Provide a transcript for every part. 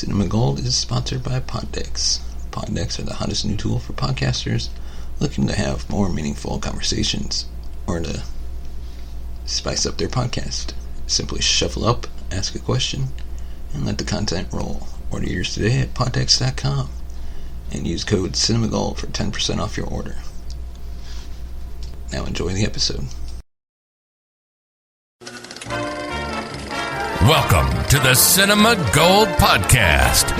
Cinema Gold is sponsored by Poddex. Poddex are the hottest new tool for podcasters looking to have more meaningful conversations or to spice up their podcast. Simply shuffle up, ask a question, and let the content roll. Order yours today at poddex.com and use code CinemaGold for 10% off your order. Now enjoy the episode. Welcome to the Cinema Gold Podcast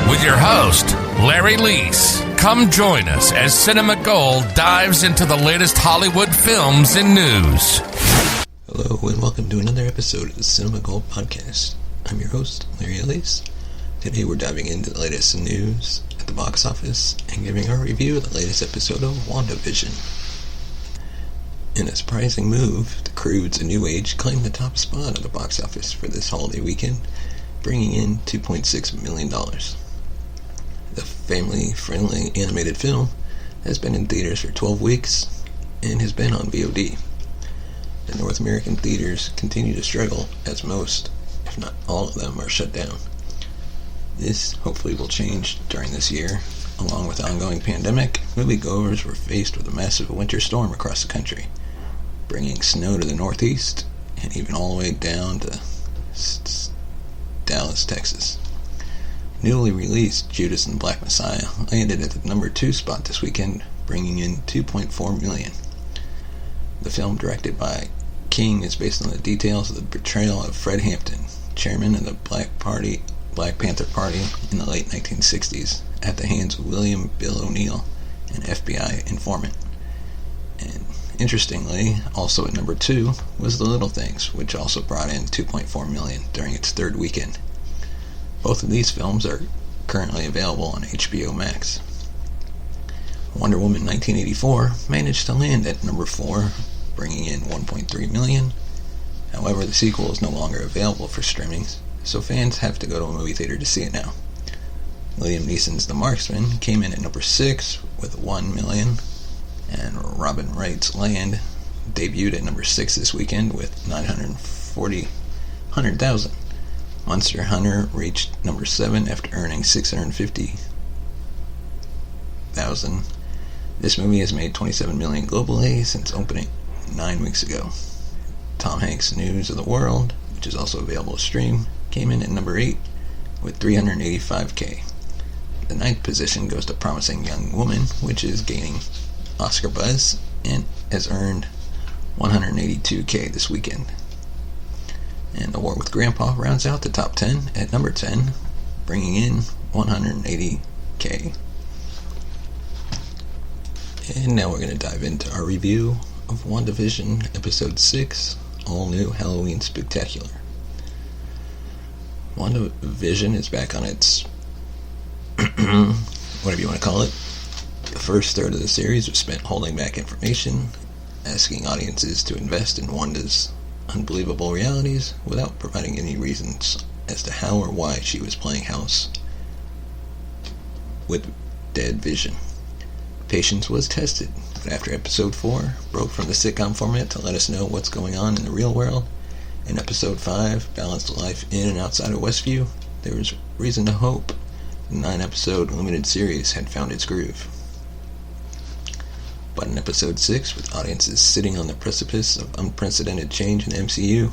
with your host, Larry Leese. Come join us as Cinema Gold dives into the latest Hollywood films and news. Hello and welcome to another episode of the Cinema Gold Podcast. I'm your host, Larry Leese. Today we're diving into the latest news at the box office and giving our review of the latest episode of WandaVision. In a surprising move, the Croods: A New Age claimed the top spot at the box office for this holiday weekend, bringing in $2.6 million. The family-friendly animated film has been in theaters for 12 weeks and has been on VOD. The North American theaters continue to struggle as most, if not all of them, are shut down. This hopefully will change during this year. Along with the ongoing pandemic, moviegoers were faced with a massive winter storm across the country, bringing snow to the northeast and even all the way down to Dallas, Texas. Newly released Judas and the Black Messiah landed at the number 2 spot this weekend, bringing in $2.4 million. The film, directed by King, is based on the details of the betrayal of Fred Hampton, chairman of the Black Panther Party in the late 1960s, at the hands of William Bill O'Neill, an FBI informant. And interestingly, also at number 2 was The Little Things, which also brought in $2.4 million during its third weekend. Both of these films are currently available on HBO Max. Wonder Woman 1984 managed to land at number 4, bringing in $1.3 million. However, the sequel is no longer available for streaming, so fans have to go to a movie theater to see it now. Liam Neeson's The Marksman came in at number 6 with $1 million, and Robin Wright's Land debuted at number 6 this weekend with $940,000. Monster Hunter reached number 7 after earning $650,000. This movie has made $27 million globally since opening 9 weeks ago. Tom Hanks' News of the World, which is also available to stream, came in at number 8 with $385,000. The 9th position goes to Promising Young Woman, which is gaining Oscar buzz and has earned $182,000 this weekend. And The War with Grandpa rounds out the top 10 at number 10, bringing in $180,000. And now we're going to dive into our review of WandaVision Episode 6, All New Halloween Spectacular. WandaVision is back on its whatever you want to call it. The first third of the series was spent holding back information, asking audiences to invest in Wanda's unbelievable realities without providing any reasons as to how or why she was playing house with dead Vision. Patience was tested, but after Episode 4 broke from the sitcom format to let us know what's going on in the real world, and Episode 5 balanced life in and outside of Westview, there was reason to hope the 9-episode limited series had found its groove. But in Episode 6, with audiences sitting on the precipice of unprecedented change in the MCU,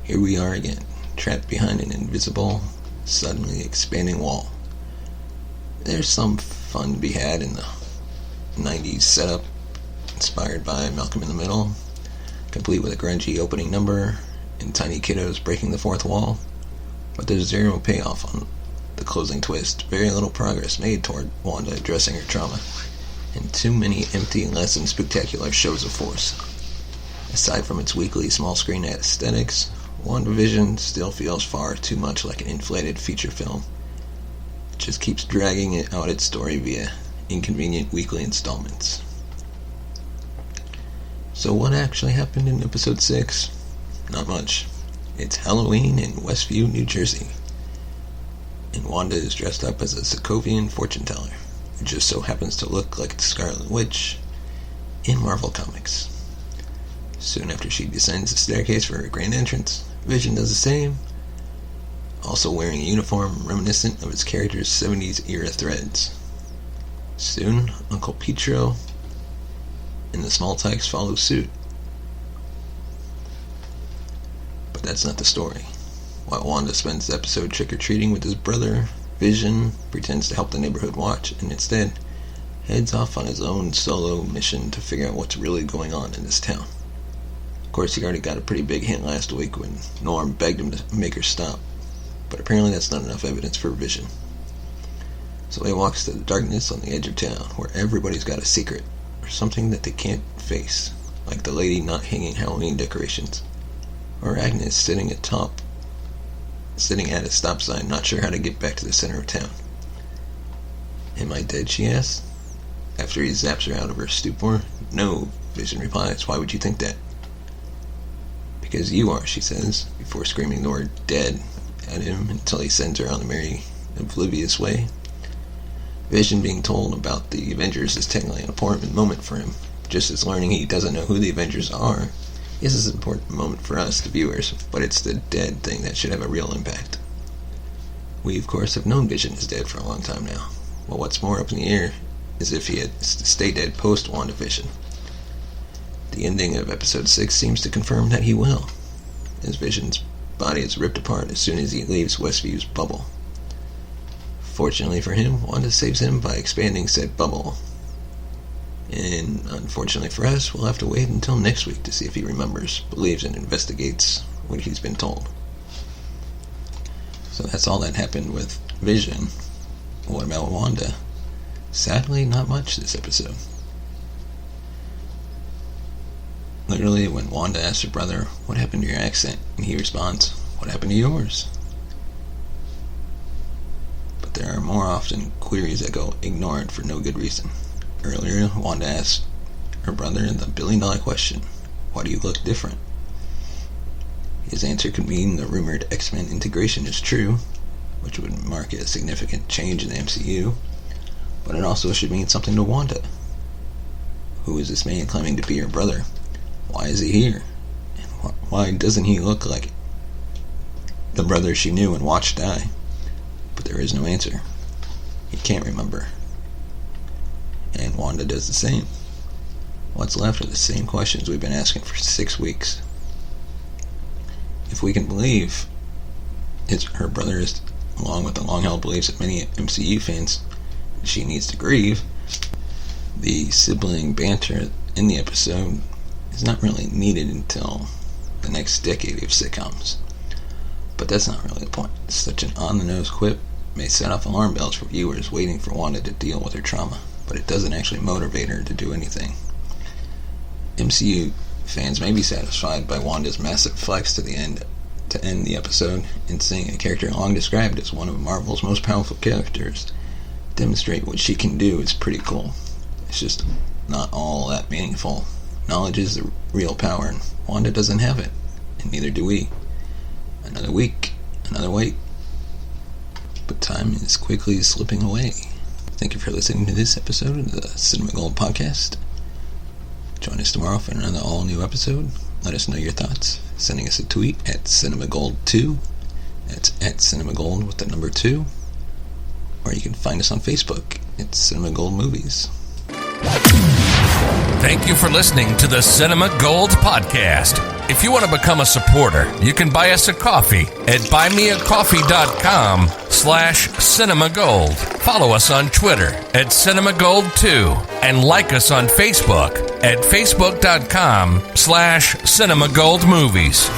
here we are again, trapped behind an invisible, suddenly expanding wall. There's some fun to be had in the 90s setup, inspired by Malcolm in the Middle, complete with a grungy opening number and tiny kiddos breaking the fourth wall, but there's zero payoff on the closing twist, very little progress made toward Wanda addressing her trauma, and too many empty and less than spectacular shows of force. Aside from its weekly small screen aesthetics, WandaVision still feels far too much like an inflated feature film. It just keeps dragging out its story via inconvenient weekly installments. So what actually happened in Episode 6? Not much. It's Halloween in Westview, New Jersey, and Wanda is dressed up as a Sokovian fortune teller, who just so happens to look like the Scarlet Witch in Marvel Comics. Soon after she descends the staircase for her grand entrance, Vision does the same, also wearing a uniform reminiscent of his character's 70s era threads. Soon, Uncle Pietro and the Small Tykes follow suit. But that's not the story. While Wanda spends the episode trick-or-treating with his brother, Vision pretends to help the neighborhood watch and instead heads off on his own solo mission to figure out what's really going on in this town. Of course, he already got a pretty big hint last week when Norm begged him to make her stop, but apparently that's not enough evidence for Vision. So he walks to the darkness on the edge of town, where everybody's got a secret, or something that they can't face, like the lady not hanging Halloween decorations, or Agnes sitting at a stop sign, not sure how to get back to the center of town. Am I dead, she asks, after he zaps her out of her stupor. No, Vision replies, why would you think that? Because you are, she says, before screaming the word dead at him until he sends her on the merry, oblivious way. Vision being told about the Avengers is technically an important moment for him, just as learning he doesn't know who the Avengers are is an important moment for us, the viewers, but it's the dead thing that should have a real impact. We, of course, have known Vision is dead for a long time now. Well, what's more up in the air is if he had to stay dead post-WandaVision. The ending of episode 6 seems to confirm that he will, as Vision's body is ripped apart as soon as he leaves Westview's bubble. Fortunately for him, Wanda saves him by expanding said bubble. And unfortunately for us, we'll have to wait until next week to see if he remembers, believes, and investigates what he's been told. So that's all that happened with Vision. What about Wanda? Sadly, not much this episode. Literally, when Wanda asks her brother, what happened to your accent? And he responds, what happened to yours? But there are more often queries that go ignored for no good reason. Earlier, Wanda asked her brother the billion-dollar question, why do you look different? His answer could mean the rumored X-Men integration is true, which would mark a significant change in the MCU, but it also should mean something to Wanda. Who is this man claiming to be her brother? Why is he here? And why doesn't he look like the brother she knew and watched die? But there is no answer. He can't remember. And Wanda does the same. What's left are the same questions we've been asking for 6 weeks. If we can believe her brother is, along with the long-held beliefs of many MCU fans, she needs to grieve, the sibling banter in the episode is not really needed until the next decade of sitcoms. But that's not really the point. Such an on-the-nose quip may set off alarm bells for viewers waiting for Wanda to deal with her trauma, but it doesn't actually motivate her to do anything. MCU fans may be satisfied by Wanda's massive flex to end the episode and seeing a character long described as one of Marvel's most powerful characters demonstrate what she can do is pretty cool. It's just not all that meaningful. Knowledge is the real power, and Wanda doesn't have it, and neither do we. Another week, another wait. But time is quickly slipping away. Thank you for listening to this episode of the Cinema Gold Podcast. Join us tomorrow for another all-new episode. Let us know your thoughts. Sending us a tweet at CinemaGold2. That's at CinemaGold with the number 2. Or you can find us on Facebook at Cinema Gold Movies. Thank you for listening to the Cinema Gold Podcast. If you want to become a supporter, you can buy us a coffee at buymeacoffee.com/cinemagold. Follow us on Twitter at CinemaGold2 and like us on Facebook at facebook.com/cinemagoldmovies.